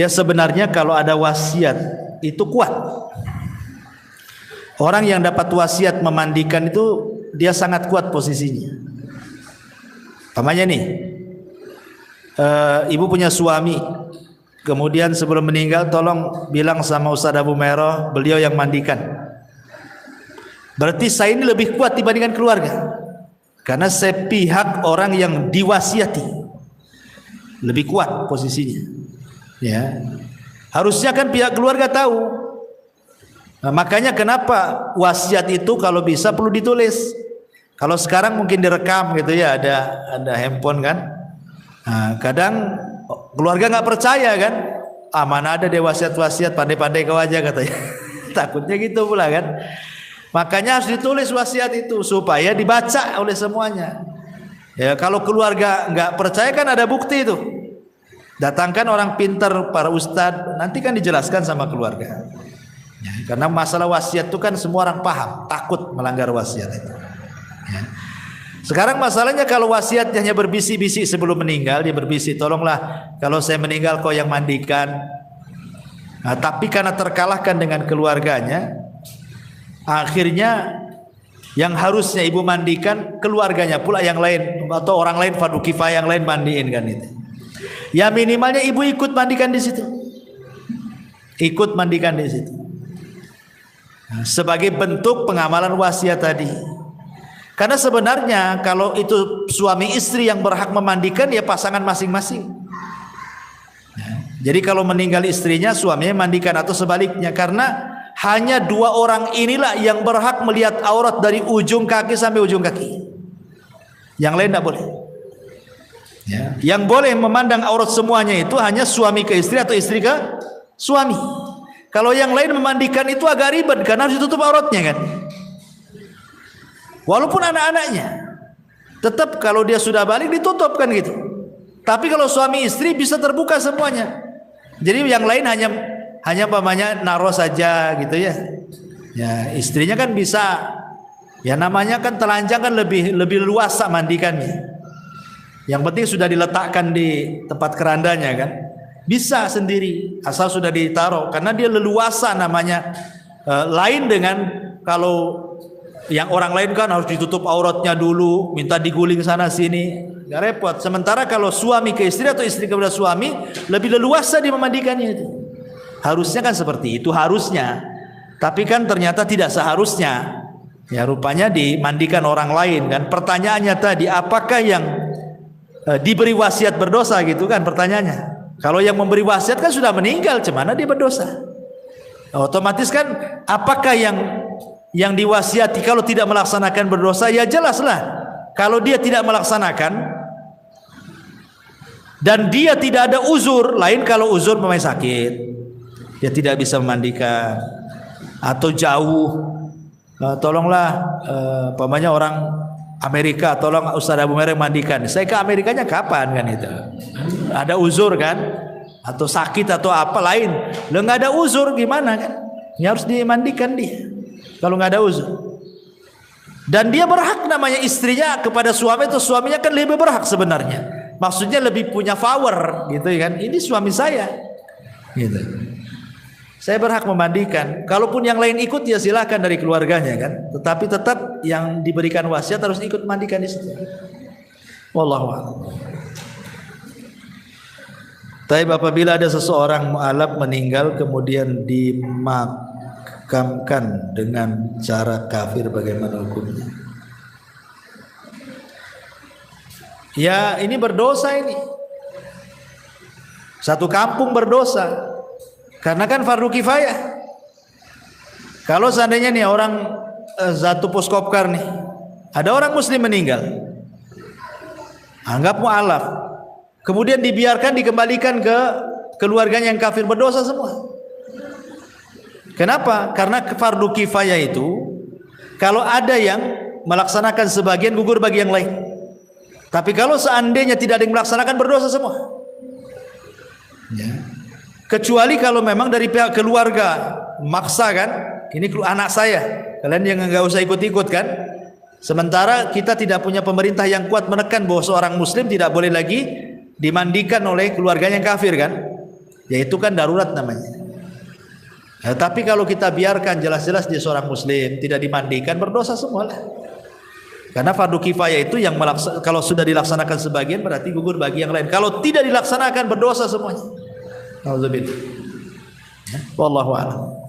Ya sebenarnya kalau ada wasiat itu kuat. Orang yang dapat wasiat memandikan itu dia sangat kuat posisinya. Pamannya nih, ibu punya suami, kemudian sebelum meninggal tolong bilang sama Ustaz Abu Mero, beliau yang mandikan. Berarti saya ini lebih kuat dibandingkan keluarga, karena saya pihak orang yang diwasiati, lebih kuat posisinya. Ya, harusnya kan pihak keluarga tahu. Nah, makanya kenapa wasiat itu kalau bisa perlu ditulis. Kalau sekarang mungkin direkam gitu ya, ada handphone kan. Nah, kadang keluarga nggak percaya kan. Ah, mana ada deh wasiat-wasiat, pandai-pandai kau aja katanya. Takutnya gitu pula kan. Makanya harus ditulis wasiat itu supaya dibaca oleh semuanya. Ya, kalau keluarga nggak percaya kan ada bukti itu. Datangkan orang pintar, para ustadz, nanti kan dijelaskan sama keluarga. Ya, karena masalah wasiat itu kan semua orang paham, takut melanggar wasiat itu. Ya. Sekarang masalahnya kalau wasiatnya hanya berbisik-bisik sebelum meninggal, dia berbisik, tolonglah kalau saya meninggal kau yang mandikan. Nah, tapi karena terkalahkan dengan keluarganya, akhirnya yang harusnya ibu mandikan keluarganya pula yang lain, atau orang lain fardu kifayah yang lain mandiin kan itu. Ya minimalnya ibu ikut mandikan di situ, ikut mandikan di situ. Sebagai bentuk pengamalan wasiat tadi. Karena sebenarnya kalau itu suami istri yang berhak memandikan, ya pasangan masing-masing. Jadi kalau meninggal istrinya, suaminya mandikan atau sebaliknya. Karena hanya dua orang inilah yang berhak melihat aurat dari ujung kaki sampai ujung kaki. Yang lain tidak boleh. Ya. Yang boleh memandang aurat semuanya itu hanya suami ke istri atau istri ke suami. Kalau yang lain memandikan itu agak ribet karena harus ditutup auratnya kan. Walaupun anak-anaknya, tetap kalau dia sudah balik ditutup kan gitu. Tapi kalau suami istri bisa terbuka semuanya. Jadi yang lain hanya pamannya naruh saja gitu ya. Ya istrinya kan bisa. Ya namanya kan telanjang kan lebih luas mandikannya. Yang penting sudah diletakkan di tempat kerandanya kan. Bisa sendiri asal sudah ditaruh karena dia leluasa namanya. Lain dengan kalau yang orang lain kan harus ditutup auratnya dulu, minta diguling sana sini, nggak repot. Sementara kalau suami ke istri atau istri kepada suami lebih leluasa dia memandikannya itu. Harusnya kan seperti itu harusnya. Tapi kan ternyata tidak seharusnya. Ya rupanya dimandikan orang lain kan. Pertanyaannya tadi apakah yang diberi wasiat berdosa gitu kan pertanyaannya. Kalau yang memberi wasiat kan sudah meninggal, cemana dia berdosa? Otomatis kan apakah yang diwasiati kalau tidak melaksanakan berdosa? Ya jelaslah. Kalau dia tidak melaksanakan dan dia tidak ada uzur, lain kalau uzur pemain sakit, dia tidak bisa memandikan atau jauh. Tolonglah pamannya orang Amerika, tolong Ustaz Abu Mereng mandikan. Saya ke Amerikanya kapan kan itu? Ada uzur kan? Atau sakit atau apa lain? Lo nggak ada uzur gimana kan? Ya harus dimandikan dia. Kalau nggak ada uzur. Dan dia berhak namanya istrinya kepada suami atau suaminya kan lebih berhak sebenarnya. Maksudnya lebih punya power gitu kan? Ini suami saya. Gitu. Saya berhak memandikan. Kalaupun yang lain ikut ya silakan dari keluarganya kan. Tetapi tetap yang diberikan wasiat harus ikut mandikan di situ. Wallahu a'lam. Tapi apabila ada seseorang mu'alaf meninggal kemudian dimakamkan dengan cara kafir, bagaimana hukumnya? Ya ini berdosa ini. Satu kampung berdosa. Karena kan fardu kifayah. Kalau seandainya nih orang Zatu Puskopkar nih, ada orang muslim meninggal, anggap mu'alaf, kemudian dibiarkan dikembalikan ke keluarganya yang kafir, berdosa semua. Kenapa? Karena fardu kifayah itu kalau ada yang melaksanakan sebagian gugur bagi yang lain. Tapi kalau seandainya tidak ada yang melaksanakan, berdosa semua. Ya. Kecuali kalau memang dari pihak keluarga maksa kan, ini anak saya, kalian yang nggak usah ikut-ikut kan. Sementara kita tidak punya pemerintah yang kuat menekan bahwa seorang muslim tidak boleh lagi dimandikan oleh keluarganya yang kafir kan. yaitu kan darurat namanya. Ya, tapi kalau kita biarkan jelas-jelas dia seorang muslim tidak dimandikan, berdosa semua lah. Karena fardu kifayah itu yang kalau sudah dilaksanakan sebagian berarti gugur bagi yang lain. Kalau tidak dilaksanakan berdosa semuanya. Alhamdulillah. Wallahu a'lam.